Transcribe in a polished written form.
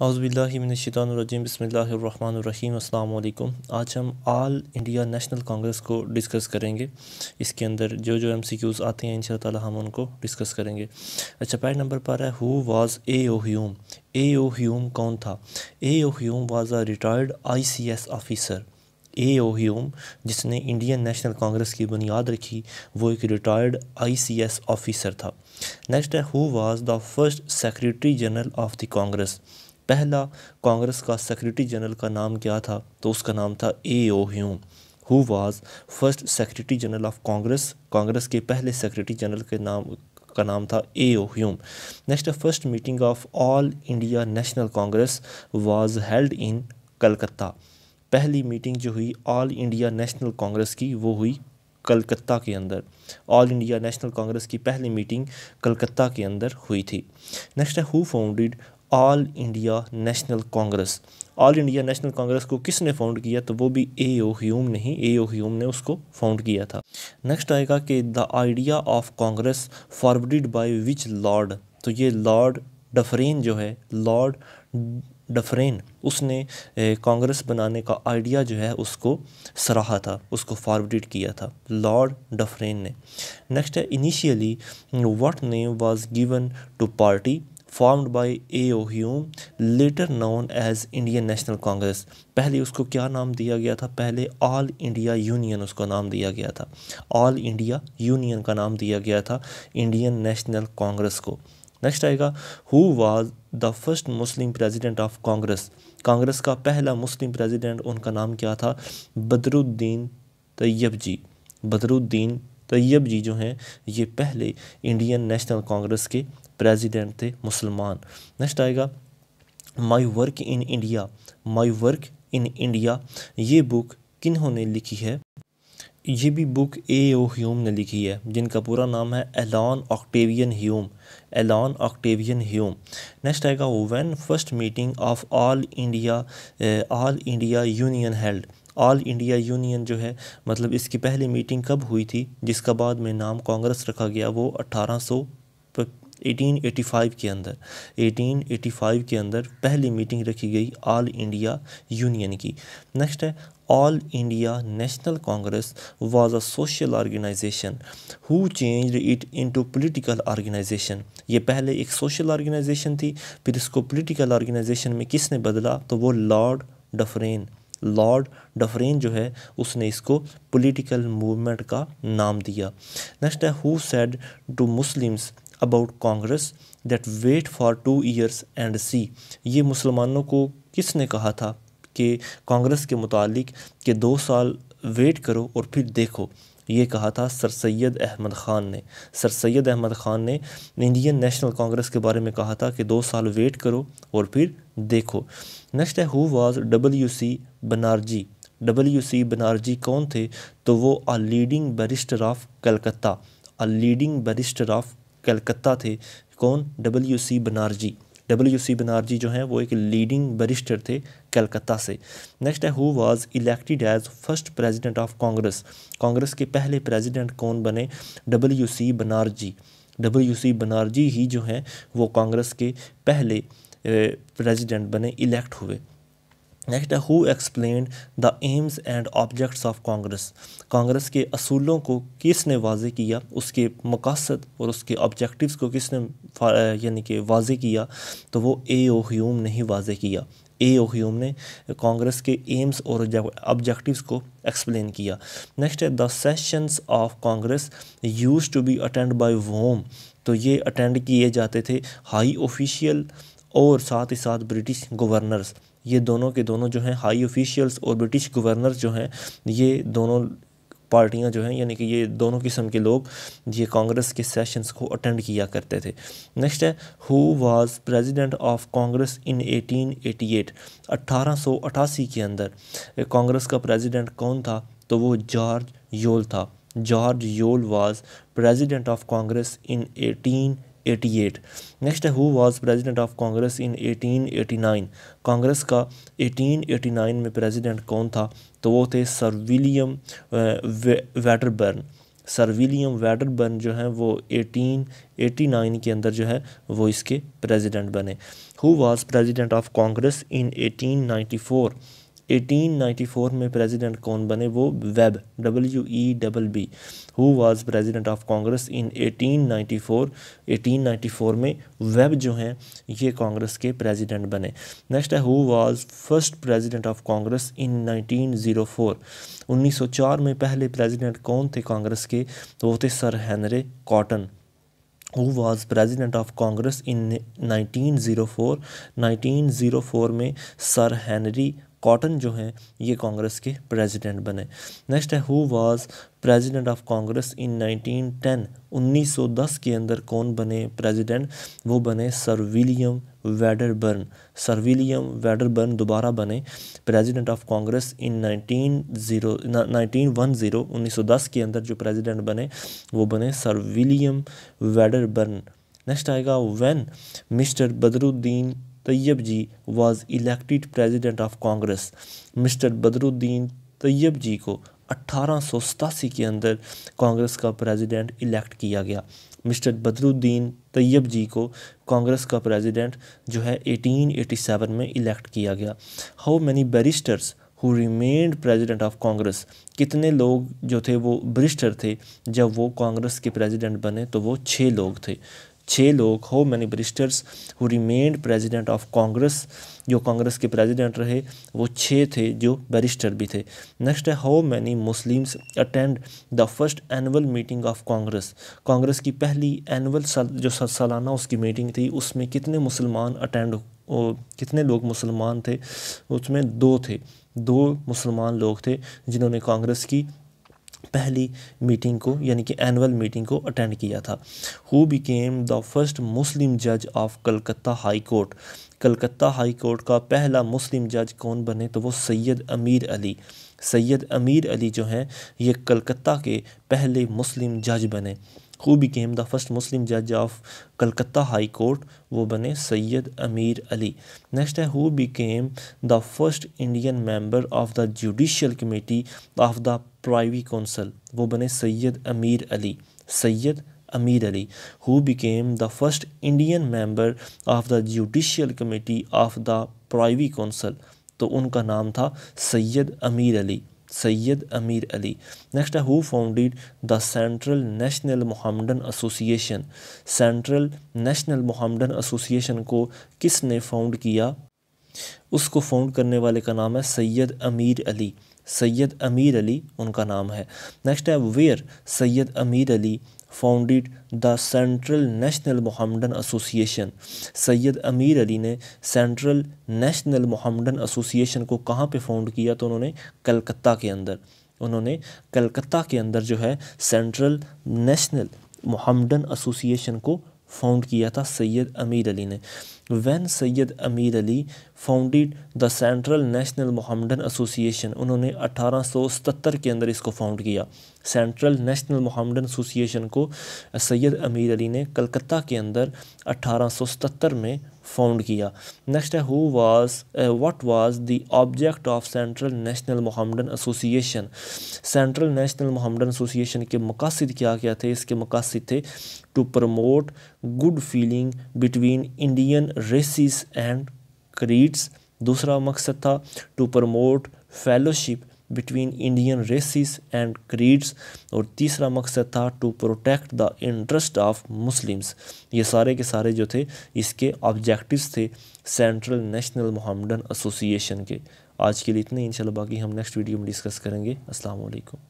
औज़ुबिल्लाहिमिनश्शैतानिर्रजीम बिस्मिल्लाहिर्रहमानिर्रहीम अस्सलाम वालेकुम। आज हम ऑल इंडिया नेशनल कांग्रेस को डिस्कस करेंगे। इसके अंदर जो जो MCQs आते हैं इंशाअल्लाह ताला हम उनको डिस्कस करेंगे। अच्छा, पहले नंबर पर है who was A.O. Hume. A.O. Hume कौन था? A.O. Hume was a retired ICS officer. A.O. Hume जिसने इंडियन नेशनल कांग्रेस की बुनियाद रखी, वो एक रिटायर्ड ICS ऑफिसर था। नेक्स्ट है who was the first secretary general of the Congress. पहला कांग्रेस का सेक्रेटरी जनरल का नाम क्या था? तो उसका नाम था A.O. Hume. Who was first secretary general of Congress. Congress के पहले सेक्रेटरी जनरल के नाम था A.O. Hume. Next first meeting of all India National Congress was held in Calcutta. पहली मीटिंग जो हुई ऑल इंडिया नेशनल कांग्रेस की वो हुई कलकत्ता के अंदर। ऑल इंडिया नेशनल कांग्रेस की पहली मीटिंग कलकत्ता के अंदर हुई थी। नेक्स्ट है who founded all India National Congress. All India National Congress को किसने फाउंड किया? तो वो भी A.O. ह्यूम ने ही A.O. ह्यूम ने उसको फाउंड किया था। नेक्स्ट आएगा कि the idea of Congress forwarded by which lord. तो ये लॉर्ड डफरेन जो है, लॉर्ड डफरेन, उसने कांग्रेस बनाने का आइडिया जो है उसको सराहा था, उसको फॉरवर्डेड किया था लॉर्ड डफरेन ने। नेक्स्ट है initially what name was given to party formed by A.O. Hume later known as Indian National Congress. पहले उसको क्या नाम दिया गया था? पहले ऑल इंडिया यूनियन उसको नाम दिया गया था। ऑल इंडिया यूनियन का नाम दिया गया था इंडियन नेशनल कांग्रेस को। नेक्स्ट आएगा who was the first Muslim president of Congress. Congress का पहला मुस्लिम प्रेसिडेंट, उनका नाम क्या था? बदरुद्दीन तैयब जी। बदरुद्दीन तैयब जी जो हैं ये पहले इंडियन नेशनल कांग्रेस के प्रेसिडेंट थे, मुसलमान। नेक्स्ट आएगा my work in India. My work in India ये बुक किन्होंने लिखी है? ये भी बुक A.O. ह्यूम ने लिखी है, जिनका पूरा नाम है Allan Octavian Hume. Allan Octavian Hume. Next आएगा when first meeting of all India union held. All India union जो है मतलब इसकी पहली मीटिंग कब हुई थी, जिसका बाद में नाम कांग्रेस रखा गया? वो 1885 के अंदर 1885 के अंदर पहली मीटिंग रखी गई ऑल इंडिया यूनियन की। नेक्स्ट है all India National Congress was a social organisation who changed it into political organisation. ये पहले एक सोशल ऑर्गेनाइजेशन थी, फिर इसको पॉलिटिकल ऑर्गेनाइजेशन में किसने बदला? तो वो लॉर्ड डफरेन। लॉर्ड डफरेन जो है उसने इसको पॉलिटिकल मूवमेंट का नाम दिया। नेक्स्ट है who said to Muslims about Congress that wait for 2 years and see. ये मुसलमानों को किसने कहा था कि कांग्रेस के मुतालिक कि 2 साल वेट करो और फिर देखो? ये कहा था सर सैयद अहमद ख़ान ने। सर सैयद अहमद ख़ान ने इंडियन नेशनल कांग्रेस के बारे में कहा था कि 2 साल वेट करो और फिर देखो। नेक्स्ट है who was WC Banerjee. WC Banerjee कौन थे? तो वो a leading barrister of Calcutta. A leading barrister of Calcutta थे। कौन? WC बनर्जी। WC बनर्जी जो हैं वो एक लीडिंग बैरिस्टर थे कलकत्ता से। नेक्स्ट है who was elected as first president of Congress. Congress के पहले प्रेसिडेंट कौन बने? WC बनर्जी। WC बनर्जी ही जो हैं वो कांग्रेस के पहले प्रेसिडेंट बने, इलेक्ट हुए। नेक्स्ट है who explained the AIIMS and objects of Congress. Congress के असूलों को किसने वाज़े किया? उसके मकासद और उसके ऑब्जेक्टिव्स को किसने यानी कि वाज़े किया? तो वो A.O. ह्यूम ने ही वाज़े किया। A.O. ह्यूम ने कांग्रेस के एम्स और ऑब्जेक्टिव्स को एक्सप्लेन किया। नेक्स्ट है the sessions of Congress used to be attend by Hume. तो ये अटेंड किए जाते थे हाई ऑफिशियल और साथ ही साथ ब्रिटिश गवर्नर्स। ये दोनों के दोनों जो हैं हाई ऑफिशियल्स और ब्रिटिश गवर्नर्स जो हैं, ये दोनों पार्टियां जो हैं यानी कि ये दोनों किस्म के लोग ये कांग्रेस के सेशंस को अटेंड किया करते थे। नेक्स्ट है who was president of Congress in 1888। 1888 के अंदर कांग्रेस का प्रेसिडेंट कौन था? तो वो जॉर्ज योल था। George Yule was president of Congress in 1888। Next है who was president of Congress in 1889। Congress का 1889 में प्रेसिडेंट कौन था? तो वो थे sir William Wedderburn. Sir William Wedderburn जो हैं वो 1889 के अंदर जो है वो इसके प्रेसिडेंट बने। Who was president of Congress in 1894? 1894 में प्रेसिडेंट कौन बने? वो Webb, WEBB। Who was president of Congress in 1894? 1894 में वेब जो हैं ये कांग्रेस के प्रेसिडेंट बने। नेक्स्ट है who was first president of Congress in 1904? 1904 में पहले प्रेसिडेंट कौन थे कांग्रेस के? तो वो थे sir Henry cotton. Who was president of Congress in 1904? 1904 में सर हेनरी कॉटन जो हैं ये कांग्रेस के प्रेसिडेंट बने। नेक्स्ट है who was president of Congress in 1910? 1910 के अंदर कौन बने प्रेसिडेंट? वो बने sir William Wedderburn. Sir William Wedderburn दोबारा बने प्रेसिडेंट ऑफ कांग्रेस इन 1910 के अंदर जो प्रेसिडेंट बने वो बने सर विलियम वेडरबर्न। नेक्स्ट आएगा when mister Badruddin Tyabji was elected president of Congress? Mister Badruddin Tyabji को 1887 के अंदर कांग्रेस का प्रेसिडेंट इलेक्ट किया गया। मिस्टर बदरुद्दीन तैयब जी को कांग्रेस का प्रेसिडेंट जो है 1887 में इलेक्ट किया गया। How many barrister's who remained president of Congress? कितने लोग जो थे वो बैरिस्टर थे जब वो कांग्रेस के प्रेसिडेंट बने? तो वो 6 लोग थे। 6 लोग। How many barrister's who remained president of Congress? जो कांग्रेस के प्रेसिडेंट रहे वो 6 थे जो बैरिस्टर भी थे। नेक्स्ट है how many Muslims attend the first annual meeting of Congress? Congress की पहली एनुअल जो सालाना उसकी मीटिंग थी उसमें कितने मुसलमान कितने लोग मुसलमान थे? उसमें 2 थे। 2 मुसलमान लोग थे जिन्होंने कांग्रेस की पहली मीटिंग को यानी कि एनुअल मीटिंग को अटेंड किया था। Who became the first Muslim जज of Calcutta high court? Calcutta high court का पहला मुस्लिम जज कौन बने? तो वो सैयद अमीर अली। सैयद अमीर अली जो हैं ये कलकत्ता के पहले मुस्लिम जज बने। Who became the first Muslim जज ऑफ कलकत्ता हाई कोर्ट? वो बने सैयद अमीर अली। नेक्स्ट है who became the first Indian member of the judicial committee of the privy council? वो बने सैयद अमीर अली। सैयद अमीर Ali. Who became the first Indian member of the judicial committee of the privy council? तो उनका नाम था सैयद अमीर अली। सैयद अमीर अली। नेक्स्ट है who founded the central national Mohammedan association? Central national Mohammedan association को किसने फाउंड किया? उसको फाउंड करने वाले का नाम है सैयद अमीर अली। सैयद अमीर अली उनका नाम है। नेक्स्ट है वेयर सैयद अमीर Ali founded the central national Mohammedan association? Syed अमीर अली ने सेंट्रल नेशनल मोहम्मदन एसोसिएशन को कहाँ पे फाउंड किया? तो उन्होंने कलकत्ता के अंदर। उन्होंने कलकत्ता के अंदर जो है सेंट्रल नेशनल मोहम्मदन एसोसिएशन को फाउंड किया था सैयद अमीर अली ने। व्हेन सैयद अमीर Ali founded the central national Mohammedan association? उन्होंने 1877 के अंदर इसको फाउंड किया। सेंट्रल नेशनल मोहम्मदन एसोसिएशन को सैयद अमीर अली ने कलकत्ता के अंदर 1877 में फाउंड किया। नेक्स्ट है what was the object of central national Mohammedan association? Central national Mohammedan association के मकासद क्या क्या थे? इसके मकासद थे to promote good feeling between Indian races and creeds. दूसरा मकसद था to promote fellowship between Indian races and creeds. और तीसरा मकसद था to protect the interest of Muslims. ये सारे के सारे जो थे इसके ऑब्जेक्टिव्स थे सेंट्रल नेशनल मोहम्मदन एसोसिएशन के। आज के लिए इतने, इंशाल्लाह बाकी हम नेक्स्ट वीडियो में डिस्कस करेंगे। अस्सलाम वालेकुम।